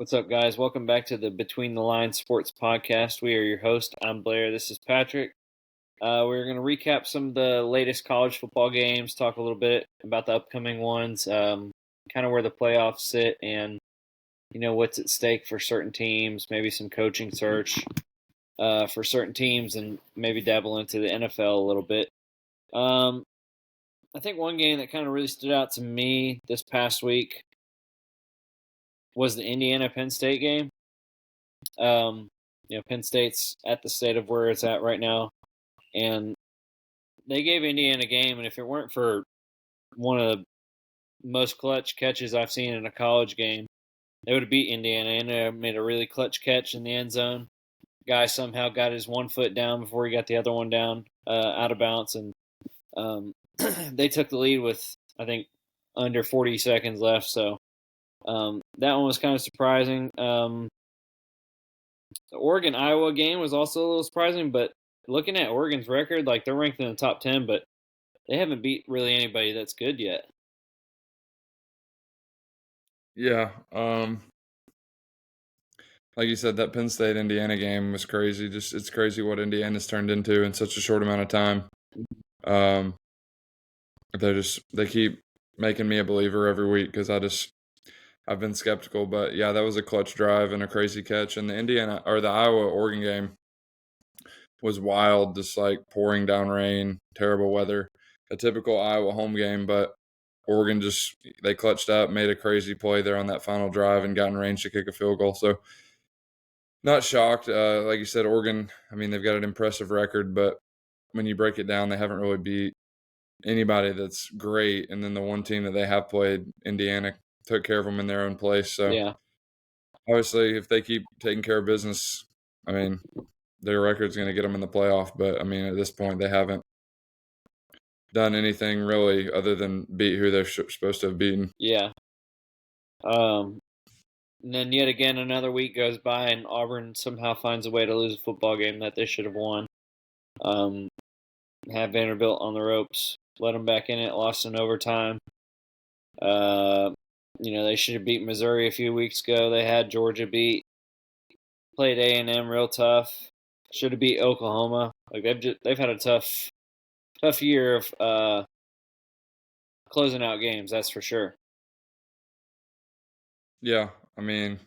What's up, guys? Welcome back to the Between the Lines Sports Podcast. We are your host. I'm Blair. This is Patrick. We're going to recap some of the latest college football games, talk a little bit about the upcoming ones, kind of where the playoffs sit, and what's at stake for certain teams. Maybe some coaching search for certain teams, and maybe dabble into the NFL a little bit. I think one game that kind of really stood out to me this past week was the Indiana-Penn State game. Penn State's at the state of where it's at right now, and they gave Indiana a game, and if it weren't for one of the most clutch catches I've seen in a college game, they would have beat Indiana. Indiana made a really clutch catch in the end zone. Guy somehow got his 1 foot down before he got the other one down out of bounds, and they took the lead with, I think, under 40 seconds left, so that one was kind of surprising. The Oregon-Iowa game was also a little surprising, but looking at Oregon's record, like, they're ranked in the top 10, but they haven't beat really anybody that's good yet. Yeah. Like you said, that Penn State-Indiana game was crazy. It's crazy what Indiana's turned into in such a short amount of time. They keep making me a believer every week because I've been skeptical, but yeah, that was a clutch drive and a crazy catch. And the Iowa-Oregon game was wild, just like pouring down rain, terrible weather, a typical Iowa home game, but Oregon they clutched up, made a crazy play there on that final drive and got in range to kick a field goal. So not shocked. Like you said, Oregon, I mean, they've got an impressive record, but when you break it down, they haven't really beat anybody that's great. And then the one team that they have played, Indiana, took care of them in their own place. So Yeah. Obviously, if they keep taking care of business, I mean, their record's going to get them in the playoff. But I mean, at this point, they haven't done anything really other than beat who they're supposed to have beaten. Yeah. And then yet again, another week goes by, and Auburn somehow finds a way to lose a football game that they should have won. Have Vanderbilt on the ropes, let them back in it, lost in overtime. They should have beat Missouri a few weeks ago. They had Georgia beat. Played A&M real tough. Should have beat Oklahoma. Like they've had a tough year of closing out games. That's for sure. Yeah, I mean,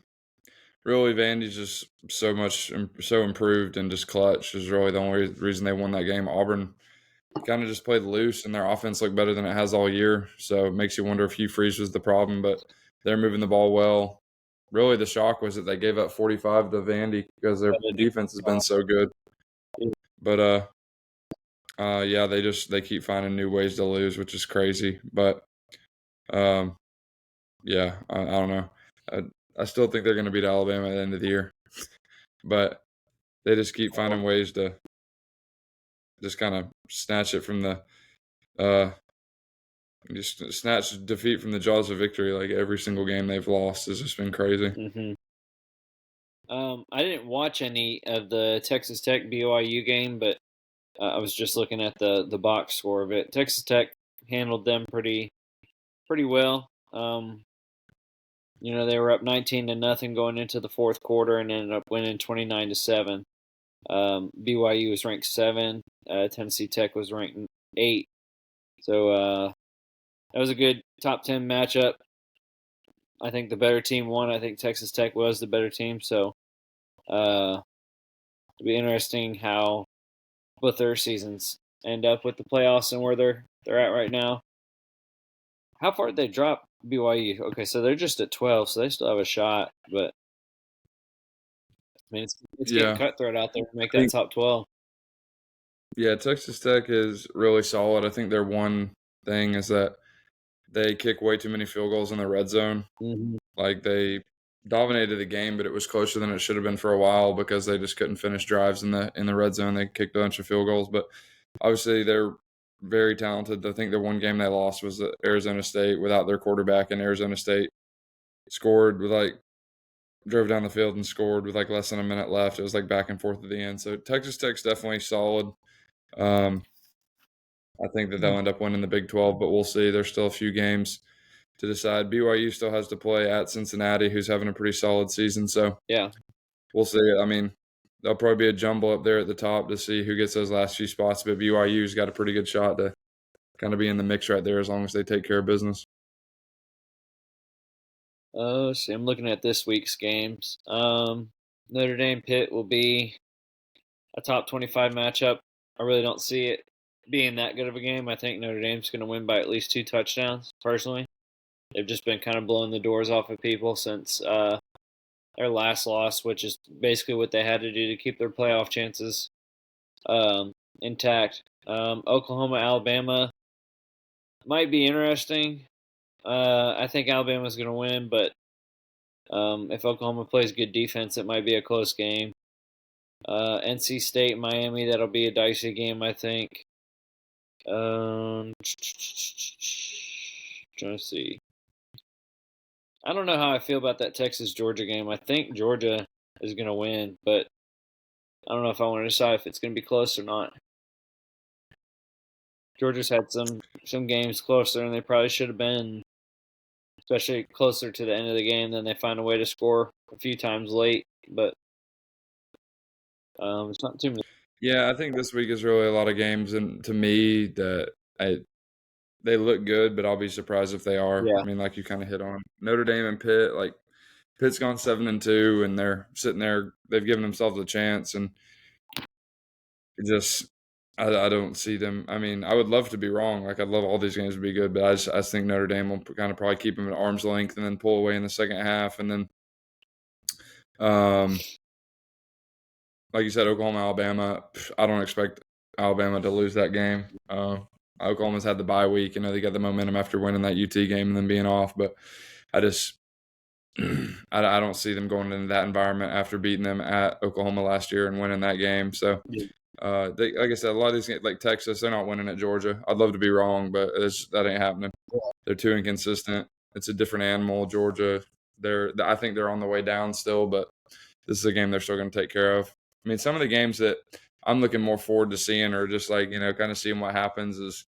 really, Vandy's just so improved and just clutch is really the only reason they won that game. Auburn kind of just played loose, and their offense looked better than it has all year. So it makes you wonder if Hugh Freeze was the problem, but they're moving the ball well. Really, the shock was that they gave up 45 to Vandy because their defense has been so good. But yeah, they keep finding new ways to lose, which is crazy. But yeah, I don't know. I still think they're going to beat Alabama at the end of the year, but they just keep finding ways to just kind of snatch it from the just snatch defeat from the jaws of victory. Like every single game they've lost has just been crazy. Mm-hmm. I didn't watch any of the Texas Tech BYU game, but I was just looking at the box score of it. Texas Tech handled them pretty well. They were up 19-0 going into the fourth quarter and ended up winning 29-7. BYU was ranked 7. Tennessee Tech was ranked 8. So that was a good top 10 matchup. I think the better team won. I think Texas Tech was the better team. So it'll be interesting how both their seasons end up with the playoffs and where they're at right now. How far did they drop BYU? Okay, so they're just at 12, so they still have a shot. But I mean, it's getting cutthroat out there to make that top 12. Yeah, Texas Tech is really solid. I think their one thing is that they kick way too many field goals in the red zone. Mm-hmm. Like they dominated the game, but it was closer than it should have been for a while because they just couldn't finish drives in the red zone. They kicked a bunch of field goals, but obviously they're very talented. I think the one game they lost was at Arizona State without their quarterback, and Arizona State scored with drove down the field and scored with less than a minute left. It was back and forth at the end. So Texas Tech's definitely solid. I think that they'll end up winning the Big 12, but we'll see. There's still a few games to decide. BYU still has to play at Cincinnati, who's having a pretty solid season. So Yeah. we'll see. I mean, there'll probably be a jumble up there at the top to see who gets those last few spots. But BYU's got a pretty good shot to kind of be in the mix right there as long as they take care of business. See, I'm looking at this week's games. Notre Dame Pitt will be a top 25 matchup. I really don't see it being that good of a game. I think Notre Dame's going to win by at least 2 touchdowns, personally. They've just been kind of blowing the doors off of people since their last loss, which is basically what they had to do to keep their playoff chances intact. Oklahoma, Alabama might be interesting. I think Alabama's going to win, but if Oklahoma plays good defense, it might be a close game. NC State, Miami, that'll be a dicey game, I think. Trying to see. I don't know how I feel about that Texas Georgia game. I think Georgia is going to win, but I don't know if I want to decide if it's going to be close or not. Georgia's had some games closer than they probably should have been, especially closer to the end of the game. Then they find a way to score a few times late, but it's not too many. Yeah, I think this week is really a lot of games, and to me, they look good, but I'll be surprised if they are. Yeah, I mean, like you kind of hit on Notre Dame and Pitt. Like Pitt's gone 7-2, and they're sitting there. They've given themselves a chance, and it just I don't see them. I mean, I would love to be wrong. Like I'd love all these games to be good, but I just think Notre Dame will kind of probably keep them at arm's length and then pull away in the second half, and then um, like you said, Oklahoma, Alabama. I don't expect Alabama to lose that game. Oklahoma's had the bye week. You know, they got the momentum after winning that UT game and then being off. But I just, I don't see them going into that environment after beating them at Oklahoma last year and winning that game. So, like I said, a lot of these games, like Texas, they're not winning at Georgia. I'd love to be wrong, but that ain't happening. They're too inconsistent. It's a different animal. Georgia, I think they're on the way down still, but this is a game they're still going to take care of. I mean, some of the games that I'm looking more forward to seeing, or just like kind of seeing what happens, is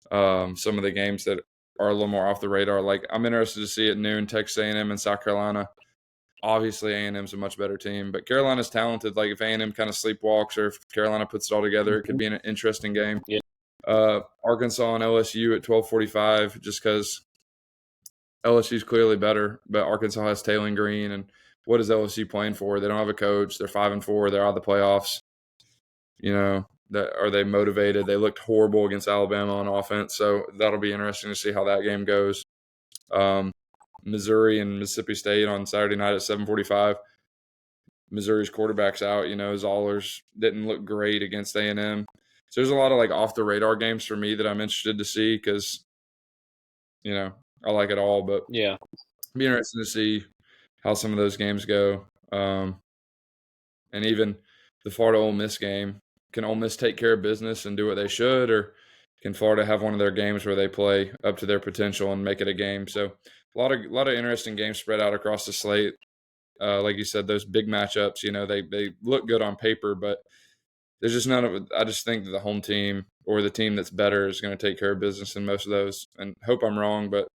some of the games that are a little more off the radar. Like I'm interested to see at noon Texas A&M and South Carolina. Obviously, A&M's a much better team, but Carolina's talented. Like if A&M kind of sleepwalks, or if Carolina puts it all together, it could be an interesting game. Yeah. Arkansas and LSU at 12:45, just because LSU's clearly better, but Arkansas has Taylor Green, and what is LSU playing for? They don't have a coach. They're 5-4. They're out of the playoffs. Are they motivated? They looked horrible against Alabama on offense, so that'll be interesting to see how that game goes. Missouri and Mississippi State on Saturday night at 7:45. Missouri's quarterback's out. Zollers didn't look great against A&M. So there's a lot of like off the radar games for me that I'm interested to see because I like it all, but yeah, it'll be interesting to see how some of those games go. And even the Florida Ole Miss game. Can Ole Miss take care of business and do what they should, or can Florida have one of their games where they play up to their potential and make it a game? So a lot of interesting games spread out across the slate. Like you said, those big matchups, they look good on paper, but there's just none of it. I just think that the home team or the team that's better is going to take care of business in most of those. And hope I'm wrong, but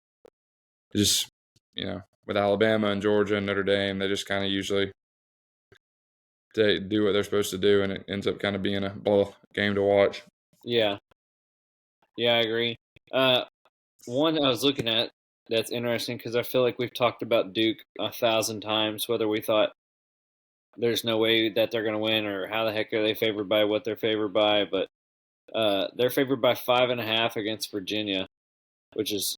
just with Alabama and Georgia and Notre Dame, they just kind of usually do what they're supposed to do, and it ends up kind of being a game to watch. Yeah, I agree. One I was looking at that's interesting because I feel like we've talked about Duke 1,000 times, whether we thought there's no way that they're going to win or how the heck are they favored by what they're favored by, but they're favored by 5.5 against Virginia, which is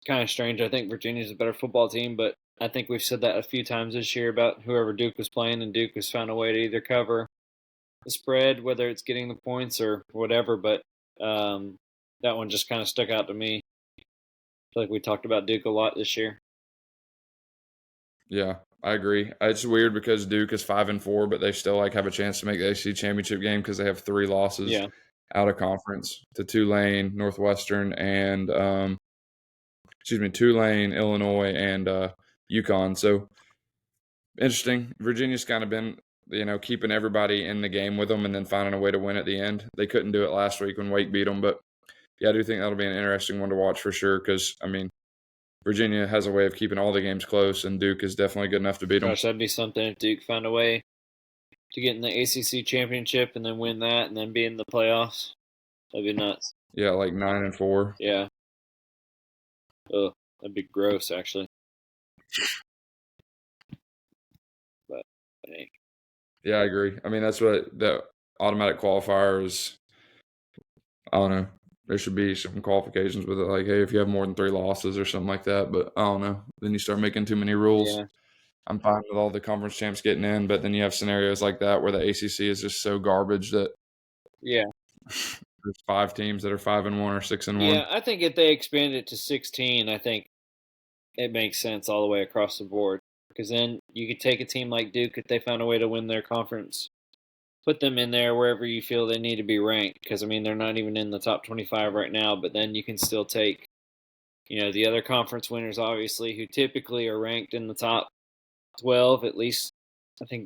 kind of strange. I think Virginia's a better football team, but I think we've said that a few times this year about whoever Duke was playing, and Duke has found a way to either cover the spread, whether it's getting the points or whatever. But that one just kind of stuck out to me. I feel like we talked about Duke a lot this year. Yeah, I agree. It's weird because Duke is 5-4, but they still have a chance to make the ACC championship game because they have 3 losses out of conference to Tulane, Northwestern, and Tulane, Illinois, and UConn. So interesting. Virginia's kind of been keeping everybody in the game with them and then finding a way to win at the end. They couldn't do it last week when Wake beat them, but yeah, I do think that'll be an interesting one to watch for sure because, I mean, Virginia has a way of keeping all the games close, and Duke is definitely good enough to beat them. Gosh, that'd be something if Duke found a way to get in the ACC championship and then win that and then be in the playoffs. That'd be nuts. Yeah, like 9-4. Yeah. Oh, that'd be gross, actually. But hey. Yeah, I agree. I mean, that's what the automatic qualifier is. I don't know. There should be some qualifications with it, like, hey, if you have more than 3 losses or something like that. But I don't know. Then you start making too many rules. Yeah. I'm fine with all the conference champs getting in, but then you have scenarios like that where the ACC is just so garbage that Yeah. there's 5 teams that are 5-1 or 6-1. Yeah, I think if they expand it to 16, I think it makes sense all the way across the board. Because then you could take a team like Duke if they found a way to win their conference, put them in there wherever you feel they need to be ranked. Because I mean, they're not even in the top 25 right now. But then you can still take, the other conference winners, obviously, who typically are ranked in the top 12 at least. I think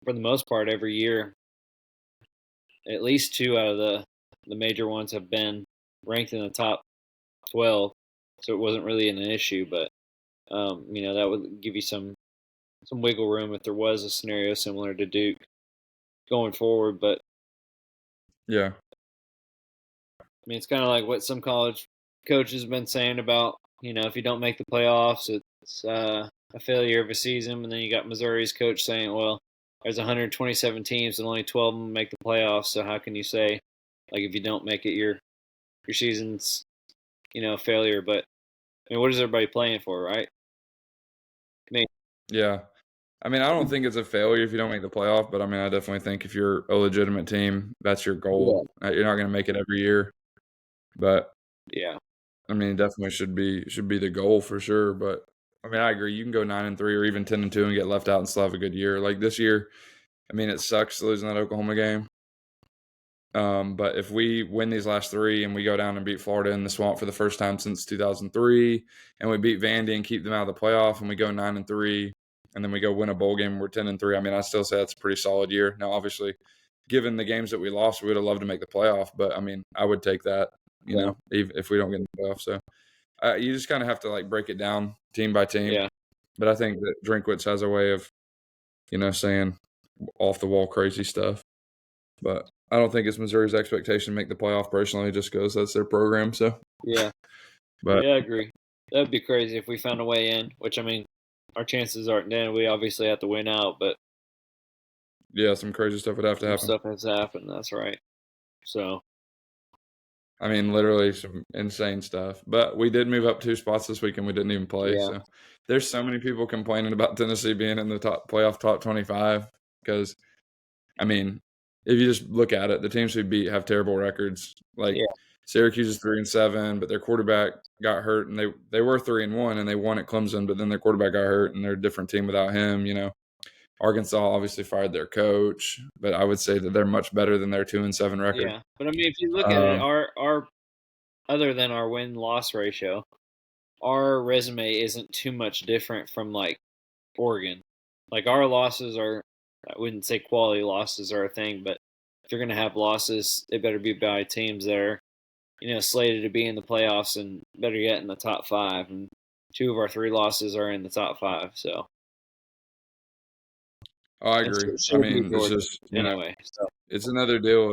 for the most part every year, at least two out of the major ones have been ranked in the top 12. So it wasn't really an issue, but that would give you some wiggle room if there was a scenario similar to Duke going forward. But Yeah. I mean, it's kind of like what some college coaches have been saying about, if you don't make the playoffs, it's a failure of a season. And then you got Missouri's coach saying, well, there's 127 teams and only 12 of them make the playoffs. So how can you say, like, if you don't make it, your season's, a failure? But I mean, what is everybody playing for, right? I mean, Yeah. I mean, I don't think it's a failure if you don't make the playoff, but I mean, I definitely think if you're a legitimate team, that's your yeah, goal. You're not going to make it every year, but yeah, I mean, it definitely should be the goal for sure. But I mean, I agree. You can go 9-3 or even 10-2 and get left out and still have a good year. Like this year, I mean, it sucks losing that Oklahoma game. But if we win these last 3 and we go down and beat Florida in the swamp for the first time since 2003, and we beat Vandy and keep them out of the playoff, and we go 9-3, and then we go win a bowl game, and we're 10-3. I mean, I still say that's a pretty solid year. Now, obviously, given the games that we lost, we would have loved to make the playoff. But I mean, I would take that, yeah, if we don't get in the playoff. So you just kind of have to like break it down team by team. yeah, But I think that Drinkwitz has a way of, saying off the wall crazy stuff. But I don't think it's Missouri's expectation to make the playoff personally, just because that's their program. So, yeah. but Yeah, I agree. That'd be crazy if we found a way in. Which I mean, our chances aren't then. We obviously have to win out, but yeah, some crazy stuff would have to some happen. stuff has to happen. That's right. So I mean, literally some insane stuff. But we did move up 2 spots this week, and we didn't even play. yeah, So there's so many people complaining about Tennessee being in the top 25 because I mean, if you just look at it, the teams we beat have terrible records. Like yeah, Syracuse is 3-7, but their quarterback got hurt, and they were 3-1, and they won at Clemson, but then their quarterback got hurt, and they're a different team without him. Arkansas obviously fired their coach, but I would say that they're much better than their 2-7 record. yeah. But I mean, if you look at it, Um, our other than our win loss ratio, our resume isn't too much different from like Oregon. Like our losses are, I wouldn't say quality losses are a thing, but if you're gonna have losses, they better be by teams that are slated to be in the playoffs and better yet in the top 5. And 2 of our 3 losses are in the top 5. So I it agree. I should be mean, it's Georgia just anyway. So it's another deal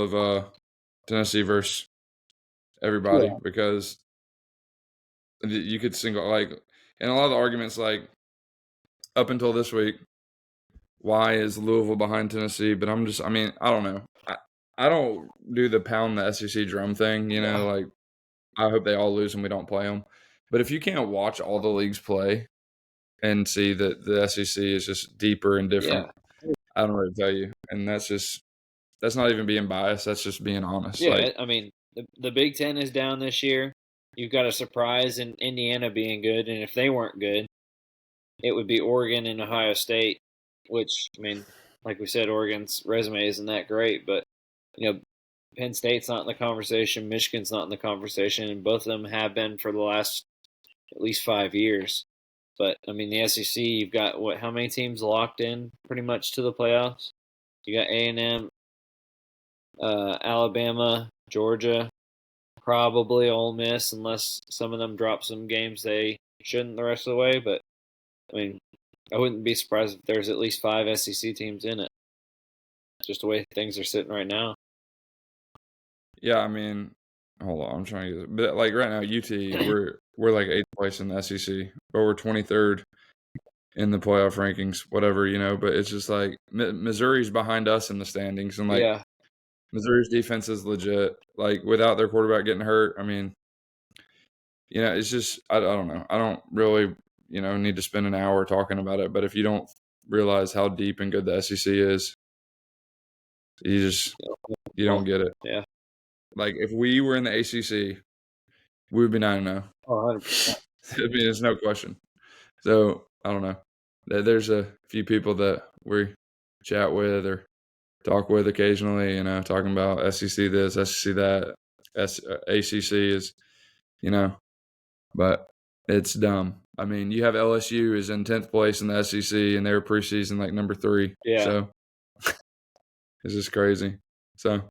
of Tennessee versus everybody yeah, because you could single like, and a lot of the arguments like up until this week, why is Louisville behind Tennessee? But I mean, I don't know. I don't do the pound the SEC drum thing, yeah, like I hope they all lose and we don't play them. But if you can't watch all the leagues play and see that the SEC is just deeper and different, yeah, I don't know what to tell you. And that's not even being biased. That's just being honest. yeah. Like, I mean, the Big Ten is down this year. You've got a surprise in Indiana being good, and if they weren't good, it would be Oregon and Ohio State. Which I mean, like we said, Oregon's resume isn't that great, but you know, Penn State's not in the conversation. Michigan's not in the conversation, and both of them have been for the last at least 5 years. But I mean, the SEC, you've got what? How many teams locked in pretty much to the playoffs? You got A&M, Alabama, Georgia, Probably Ole Miss, unless some of them drop some games they shouldn't the rest of the way. But I mean, I wouldn't be surprised if there's at least 5 SEC teams in it. Just the way things are sitting right now. Yeah, I mean, hold on, I'm trying to get it. But like right now, UT, we're like 8th place in the SEC, but we're 23rd in the playoff rankings, whatever, But it's just like Missouri's behind us in the standings, and like Yeah, Missouri's defense is legit. Like without their quarterback getting hurt, I mean, it's just I don't know. I don't really need to spend an hour talking about it. But if you don't realize how deep and good the SEC is, you don't get it. yeah, Like if we were in the ACC, we would be 9-0. oh, 100%. I mean, there's no question. So I don't know. There's a few people that we chat with or talk with occasionally, talking about SEC this, SEC that. ACC is, but it's dumb. I mean, you have LSU is in 10th place in the SEC, and they were preseason like number 3. Yeah. So it's just crazy. So,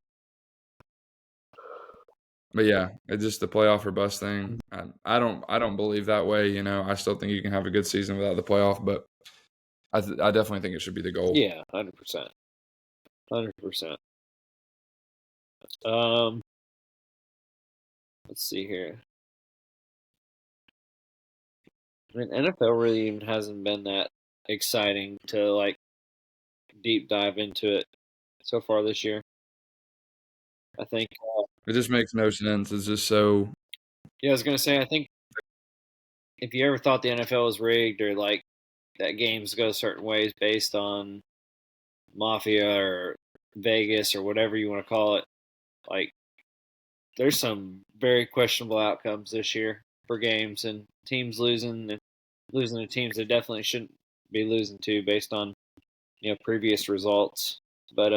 but yeah, it's just the playoff or bust thing. I don't believe that way. I still think you can have a good season without the playoff, but I definitely think it should be the goal. Yeah, 100%. 100%. Let's see here. I mean, NFL really even hasn't been that exciting to like deep dive into it so far this year. I think. It just makes no sense. It's just so. Yeah, I was gonna say. I think if you ever thought the NFL was rigged or like that games go certain ways based on mafia or Vegas or whatever you want to call it, like there's some very questionable outcomes this year for games and teams losing to teams they definitely shouldn't be losing to based on previous results. But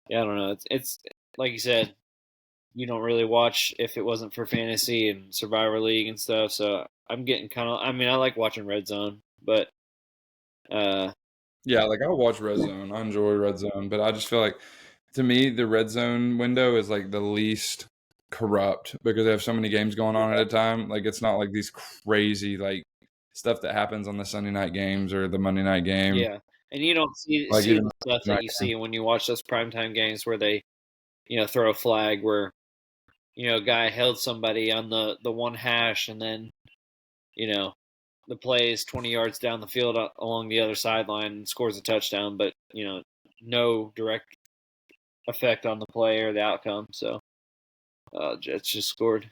yeah, I don't know. It's like you said, you don't really watch if it wasn't for fantasy and Survivor League and stuff. So I'm getting kind of. I mean, I like watching Red Zone, but Yeah, like I watch Red Zone. I enjoy Red Zone, but I just feel like to me the Red Zone window is like the least corrupt because they have so many games going on at a time. Like it's not like these crazy like stuff that happens on the Sunday night games or the Monday night game. yeah, and you don't Like see even the stuff that you see when you watch those primetime games where they throw a flag where a guy held somebody on the one hash and then the play is 20 yards down the field along the other sideline and scores a touchdown, but no direct effect on the play or the outcome. So Jets just scored.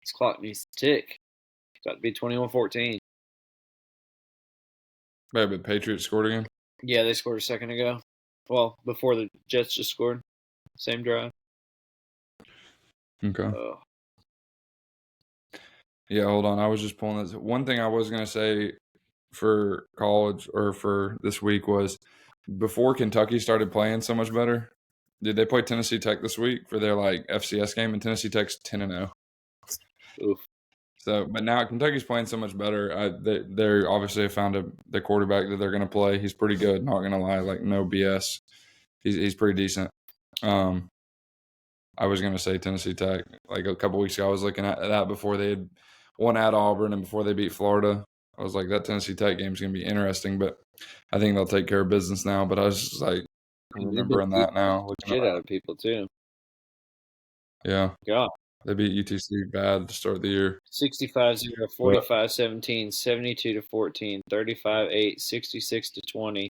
This clock needs to tick. It's got to be 21-14. Right, but Patriots scored again. Yeah, they scored a second ago. Well, before the Jets just scored. Same drive. Okay. Yeah, hold on. I was just pulling this. One thing I was gonna say for college or for this week was before Kentucky started playing so much better. Did they play Tennessee Tech this week for their like FCS game? And Tennessee Tech's 10-0. Oof. So, but now Kentucky's playing so much better. They obviously have found the quarterback that they're going to play. He's pretty good. Not going to lie, like no BS. He's pretty decent. I was going to say Tennessee Tech. Like a couple weeks ago, I was looking at that before they had won at Auburn and before they beat Florida. I was like, that Tennessee Tech game is going to be interesting, but I think they'll take care of business now. But I was just like remembering that now. Shit out of people too. Yeah. God. They beat UTC bad to start the year. 65-0, 45-17, 72-14, 35-8, 66-20,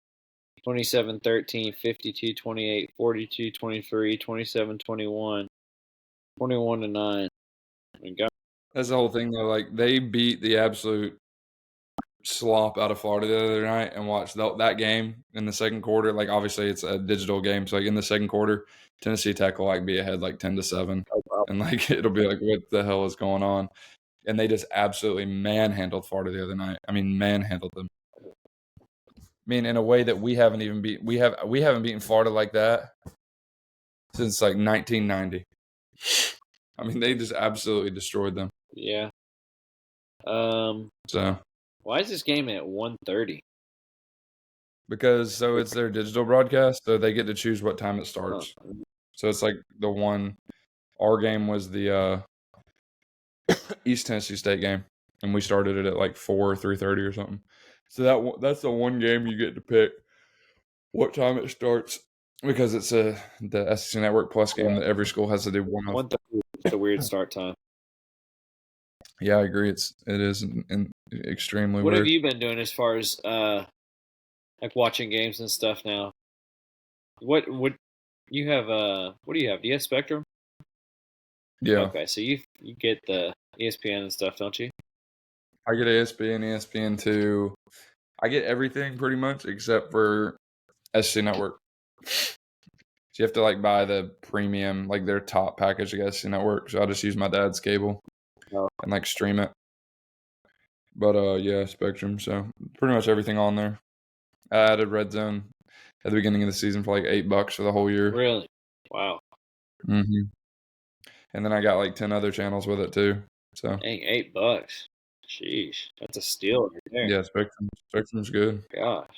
27-13, 52-28, 42-23, 27-21, 21-9. That's the whole thing though. Like they beat the absolute slop out of Florida the other night and watched that game in the second quarter. Like obviously it's a digital game, so like in the second quarter, Tennessee Tech will like be ahead like 10-7, and like it'll be like what the hell is going on? And they just absolutely manhandled Florida the other night. I mean, manhandled them. I mean, in a way that we haven't beaten Florida like that since like 1990. I mean, they just absolutely destroyed them. Yeah. So why is this game at 1:30? because it's their digital broadcast, so they get to choose what time it Oh, starts. So it's like the one. Our game was the East Tennessee State game, and we started it at like 3:30 or something. So that's the one game you get to pick what time it starts because it's the SEC Network Plus game yeah. that every school has to do one of. 1:30 is a weird start time. Yeah, I agree. It is extremely What have weird. you been doing as far as like watching games and stuff now? What you have? What do you have? Do you have Spectrum? Yeah, Okay, so you get the ESPN and stuff, don't you? I get ESPN, ESPN2. I get everything pretty much except for SC Network. So you have to like buy the premium, like their top package of SC Network. So I just use my dad's cable No. and like stream it. But yeah, Spectrum. So pretty much everything on there. I added Red Zone at the beginning of the season for like $8 for the whole year. Really? Wow. hmm And then I got like 10 other channels with it too. So Dang, $8. Sheesh, that's a steal right there. yeah, Spectrum's good. Gosh.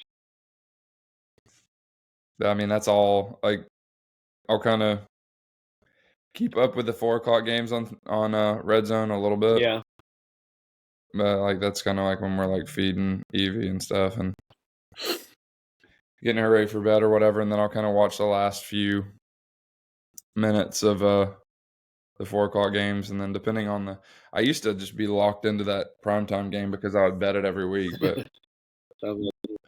I mean, that's all. Like I'll kind of keep up with the 4 o'clock games on Red Zone a little bit, Yeah. but like that's kind of like when we're like feeding Evie and stuff and getting her ready for bed or whatever, and then I'll kind of watch the last few minutes of the 4 o'clock games, and then depending on I used to just be locked into that primetime game because I would bet it every week, but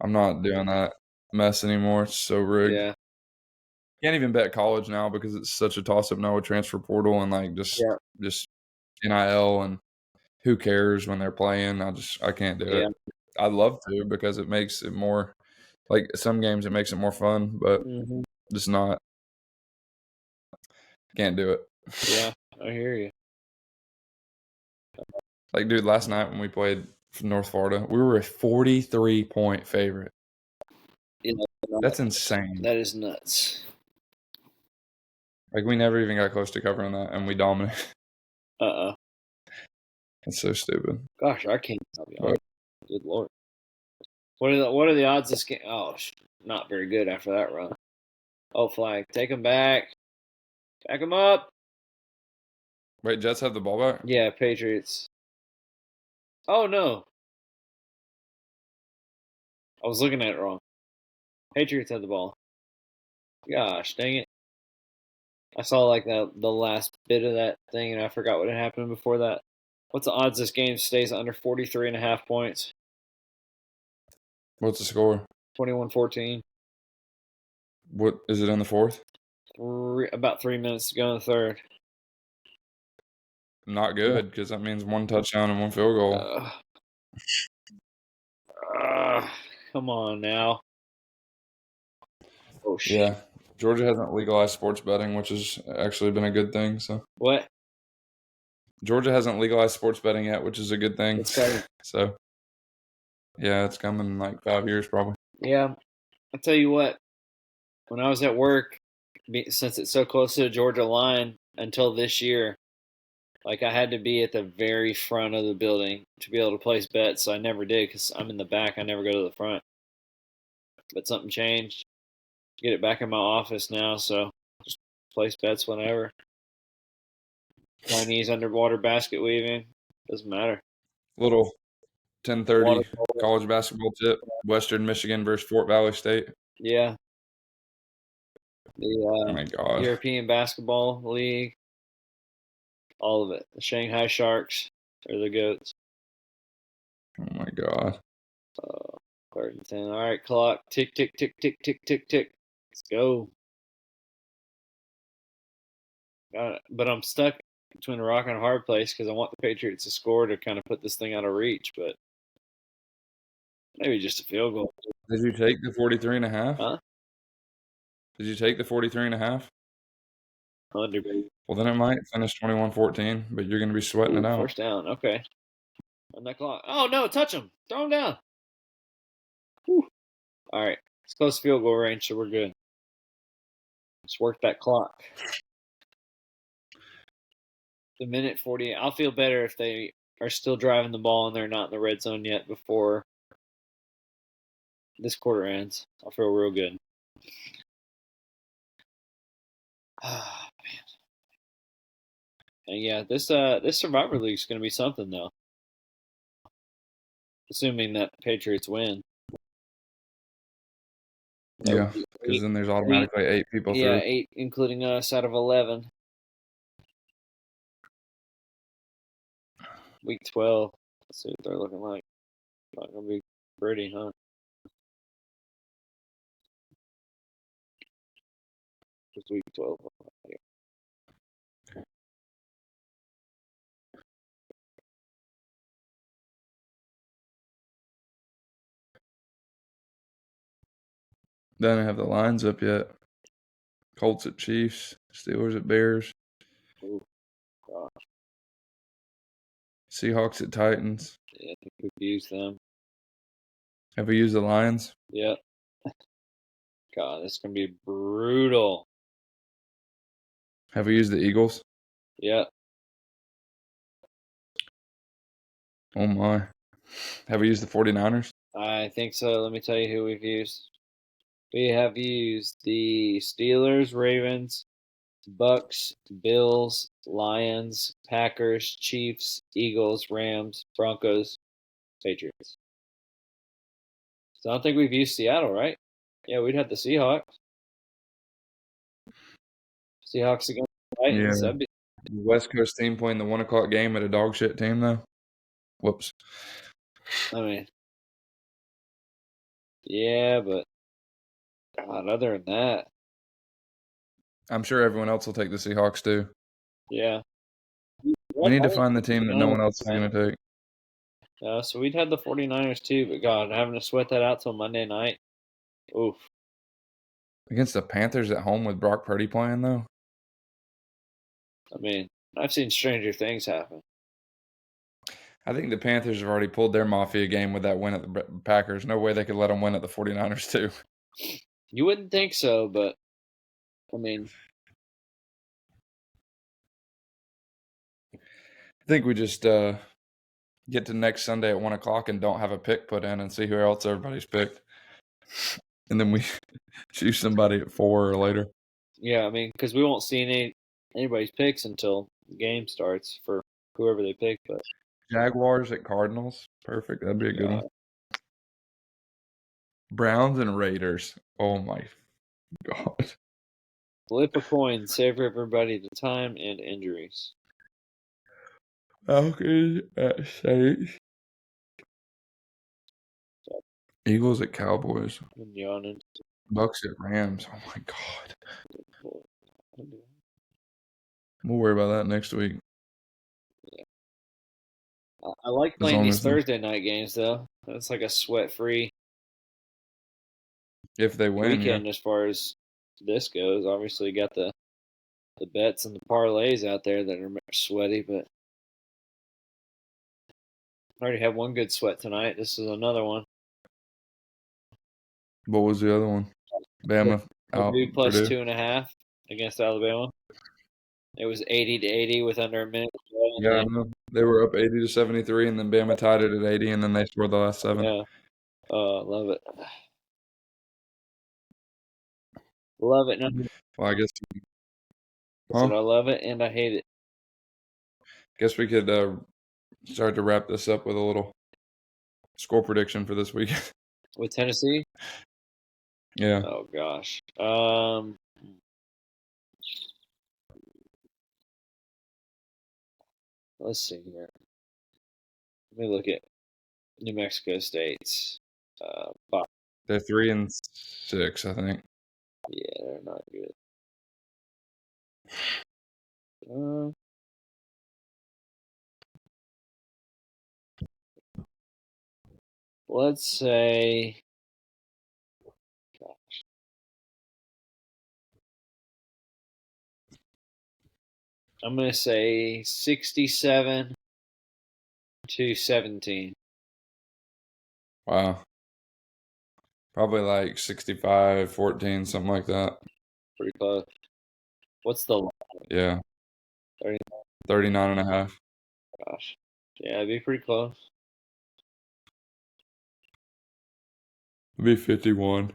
I'm not doing that mess anymore. It's so rigged. Yeah. Can't even bet college now because it's such a toss up now with transfer portal and like Yeah. just NIL and who cares when they're playing. I can't do Yeah. it. I'd love to because it makes it more like some games it makes it more fun, but Hmm. just not. Can't do it. Yeah. I hear you. Like, dude, last night when we played North Florida, we were a 43-point favorite. Yeah, That's insane. that is nuts. Like, we never even got close to covering that, and we dominated. Uh-uh. It's so stupid. Gosh, I can't. I'll be But honest. Good lord. What are the odds this game? Oh, not very good after that run. Oh, flag. Take him back. Back him up. wait, Jets have the ball back? Yeah, Patriots. Oh no, I was looking at it wrong. Patriots had the ball. Gosh, dang it! I saw like the last bit of that thing, and I forgot what had happened before that. What's the odds this game stays under 43.5 points? What's the score? 21-14. What is it in the fourth? About 3 minutes to go in the third. Not good because that means 1 touchdown and 1 field goal. Uh, uh, come on now. Oh shit. Yeah, Georgia hasn't legalized sports betting, which has actually been a good thing. So What? Georgia hasn't legalized sports betting yet, which is a good thing. It's coming. So yeah, it's coming in like 5 years probably. Yeah, I tell you what. When I was at work, since it's so close to the Georgia line, until this year, like I had to be at the very front of the building to be able to place bets. So I never did because I'm in the back. I never go to the front. But something changed. Get it back in my office now, so just place bets whenever. Chinese underwater basket weaving doesn't matter. Little Water 10:30 polo, college basketball tip: Western Michigan versus Fort Valley State. yeah. Oh The my god! European Basketball League, all of it. The Shanghai Sharks are the goats. Oh my god! Third and 10. All right, clock. Tick, tick, tick, tick, tick, tick, tick. Let's go. Got it. But I'm stuck between a rock and a hard place because I want the Patriots to score to kind of put this thing out of reach, but maybe just a field goal. Did you take the 43 and a half? Huh? Did you take the 43 and a half? Under, baby. Well, then it might finish 21-14, but you're going to be sweating it Ooh, out. first down. Okay. On that clock. Oh, no. Touch him. Throw him down. Whew. All right. It's close to field goal range, so we're good. Let's work that clock. The minute 48. I'll feel better if they are still driving the ball and they're not in the red zone yet before this quarter ends, I'll feel real good. And yeah, this Survivor League is going to be something though. Assuming that Patriots win. Yeah, because then there's automatically 8 people Yeah, through. 8, including us, out of 11. Week 12. Let's see what they're looking like. Not gonna be pretty, huh? It's week 12. Don't have the lines up yet. Colts at Chiefs, Steelers at Bears, Oh gosh, Seahawks at Titans. yeah, I think we've used them. Have we used the Lions? Yep. God, it's gonna be brutal. Have we used the Eagles? Yep. Oh my. Have we used the 49ers? I think so. Let me tell you who we've used. We have used the Steelers, Ravens, Bucks, Bills, Lions, Packers, Chiefs, Eagles, Rams, Broncos, Patriots. So I don't think we've used Seattle, right? Yeah, we'd have the Seahawks. Seahawks against the Titans. Yeah. That'd be, The West Coast team playing the 1 o'clock game at a dog shit team, though. Whoops. I mean, yeah, but God, other than that, I'm sure everyone else will take the Seahawks, too. yeah. We need to find the team that no one else is going to take. So we'd have the 49ers too, but God, having to sweat that out till Monday night. Oof. Against the Panthers at home with Brock Purdy playing, though? I mean, I've seen stranger things happen. I think the Panthers have already pulled their Mafia game with that win at the Packers. No way they could let them win at the 49ers, too. You wouldn't think so, but I mean, I think we just get to next Sunday at 1 o'clock and don't have a pick put in and see who else everybody's picked. And then we choose somebody at 4 or later. yeah, I mean, because we won't see anybody's picks until the game starts for whoever they pick. But Jaguars at Cardinals. Perfect. That'd be a good one. Browns and Raiders. Oh, my God. flip a coin, save everybody the time and injuries. Falcons at Saints. Eagles at Cowboys. I'm yawning. Bucks at Rams. Oh, my God. We'll worry about that next week. I like playing these Thursday night games, though. It's like a sweat-free if they win, weekend as far as this goes. Obviously, you got the bets and the parlays out there that are sweaty, but I already had one good sweat tonight. This is another one. What was the other one? Bama out. Purdue plus Purdue. 2.5 against Alabama. It was 80-80 with under a minute. Yeah, I know. They were up 80-73, and then Bama tied it at 80, and then they scored the last 7. Yeah. Love it. Love it. Well, I guess. I said I love it and I hate it. Guess we could start to wrap this up with a little score prediction for this weekend. With Tennessee? Yeah. Oh gosh. Let's see here. Let me look at New Mexico State's. They're 3-6, I think. Yeah, they're not good. Let's say. Gosh. I'm gonna say 67-17. Wow. Probably like 65-14, something like that. Pretty close. What's the line? Yeah. 39.5. Gosh. Yeah, it'd be pretty close. It'll be 51.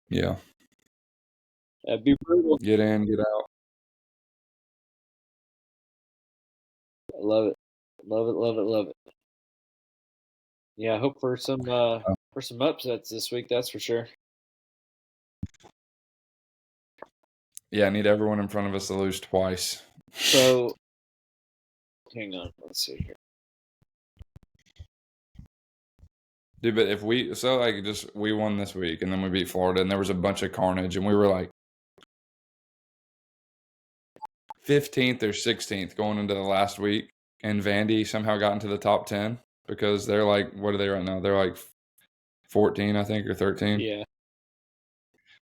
Yeah. That'd be brutal. Get in, get out. I love it. Love it, love it, love it. Yeah, I hope for some upsets this week, that's for sure. Yeah, I need everyone in front of us to lose twice. So hang on, let's see here. Dude, but if we won this week and then we beat Florida and there was a bunch of carnage and we were like 15th or 16th going into the last week and Vandy somehow got into the top 10 because they're like, what are they right now? They're like 14, I think, or 13. Yeah.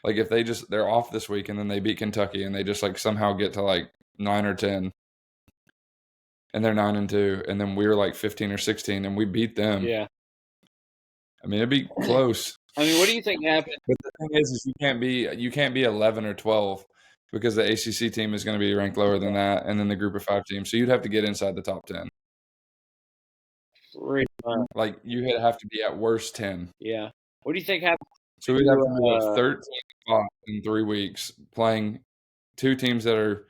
Like if they're off this week and then they beat Kentucky and they just like somehow get to like 9 or 10 and they're 9-2 and then we were like 15 or 16 and we beat them. Yeah. I mean, it'd be close. I mean, what do you think happened? But the thing is you can't be 11 or 12 because the ACC team is going to be ranked lower than that, and then the Group of 5 team. So you'd have to get inside the top 10. Like you'd have to be at worst 10. Yeah. What do you think happened? So we'd have to move up 13 spots in 3 weeks, playing 2 teams that are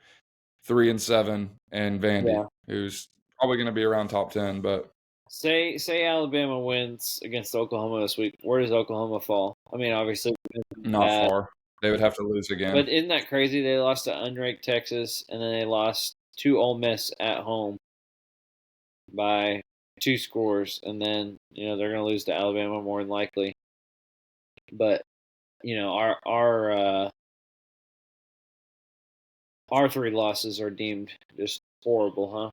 3-7 and Vandy, who's probably going to be around top 10. But say Alabama wins against Oklahoma this week. Where does Oklahoma fall? I mean, obviously not far. They would have to lose again. But isn't that crazy? They lost to unranked Texas, and then they lost to Ole Miss at home by 2 scores, and then they're going to lose to Alabama more than likely. But our 3 losses are deemed just horrible, huh?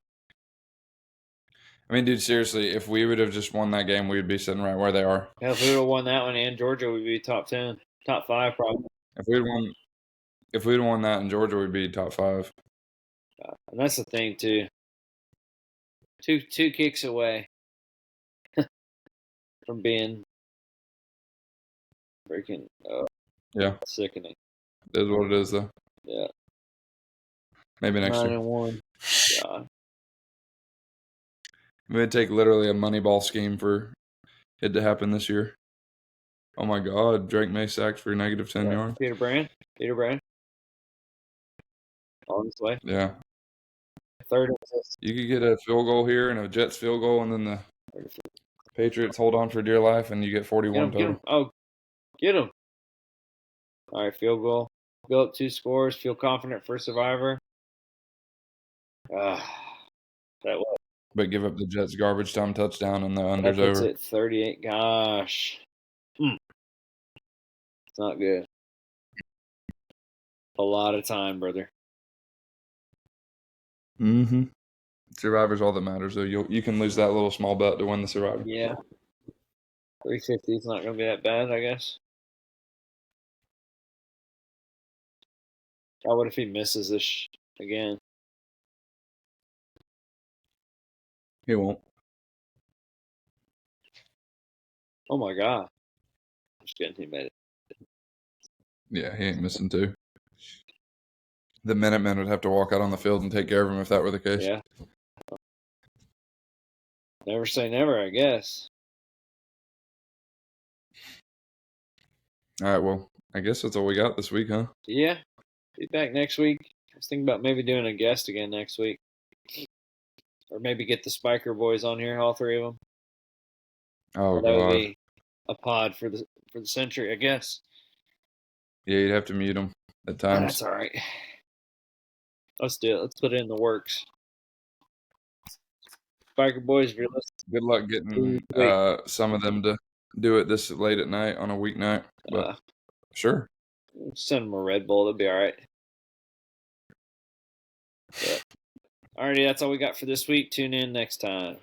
I mean, dude, seriously, if we would have just won that game, we would be sitting right where they are. Yeah, if we would have won that one and Georgia, we'd be top 10, top 5 probably. If we'd won that in Georgia, we'd be top 5. And that's the thing too. Two kicks away from being freaking sickening. It is what it is, though. Yeah. Maybe next year. 9-1. God. It would take literally a Moneyball scheme for it to happen this year. Oh my God, Drake May sacked for negative 10 yards. Peter Brand. On his way. Yeah. Third assist. You could get a field goal here and a Jets field goal, and then the Patriots hold on for dear life, and you get 41 total. Get him. Oh, get him. All right, field goal. Go up 2 scores. Feel confident for Survivor. That was. But give up the Jets garbage time touchdown, and the under's over. That's it, 38. Gosh. It's not good. A lot of time, brother. Mm-hmm. Survivor's all that matters, though. You can lose that little small bet to win the Survivor. Yeah. 350 is not going to be that bad, I guess. What if he misses this again? He won't. Oh my God. I'm just kidding. He made it. Yeah, he ain't missing 2. The Minutemen would have to walk out on the field and take care of him if that were the case. Yeah. Never say never, I guess. All right, well, I guess that's all we got this week, huh? Yeah. Be back next week. I was thinking about maybe doing a guest again next week. Or maybe get the Spiker boys on here, all 3 of them. Oh, that God. would be a pod for the century, I guess. Yeah, you'd have to mute them at times. That's all right. Let's do it. Let's put it in the works. Spiker boys, if you're listening. Good luck getting some of them to do it this late at night on a weeknight. But sure. Send them a Red Bull. They'll be all right. Alrighty, that's all we got for this week. Tune in next time.